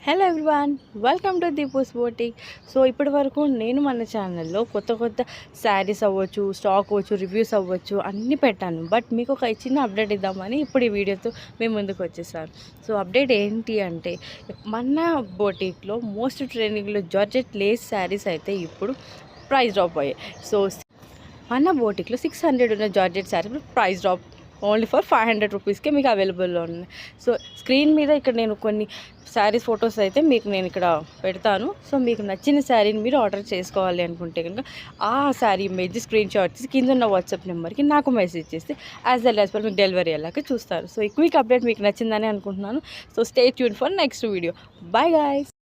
Hello everyone, welcome to Deepu's boutique. So ఇప్పటి వరకు నేను మన ఛానల్లో కొత్త శారీస్ అవ్వచ్చు, స్టాక్ అవ్వచ్చు, రివ్యూస్ అవ్వచ్చు అన్నీ పెట్టాను. బట్ మీకు ఒక చిన్న అప్డేట్ ఇద్దామని ఇప్పుడు ఈ వీడియోతో మేము ముందుకు వచ్చేసాను. సో అప్డేట్ ఏంటి అంటే, మన బోటిక్లో మోస్ట్ ట్రెండింగ్లో జార్జెట్ లేస్ శారీస్ అయితే ఇప్పుడు ప్రైస్ డ్రాప్ అయ్యాయి. సో మన బోటిక్లో 600 ఉన్న georgette sari price drop only for 500 రూపీస్కే మీకు అవైలబుల్లో ఉన్నాయి. సో స్క్రీన్ మీద ఇక్కడ నేను కొన్ని శారీస్ ఫొటోస్ అయితే మీకు నేను ఇక్కడ పెడతాను. సో మీకు నచ్చిన శారీని మీరు ఆర్డర్ చేసుకోవాలి అనుకుంటే కనుక ఆ శారీ ఇమేజ్ స్క్రీన్ షాట్ తీసి కింద ఉన్న వాట్సాప్ నెంబర్కి నాకు మెసేజ్ చేస్తే యాజ్ పర్ మీకు డెలివరీ అయ్యేలాగా చూస్తారు. సో ఈ క్విక్ అప్డేట్ మీకు నచ్చిందని అనుకుంటున్నాను. So stay tune for next video. Bye guys.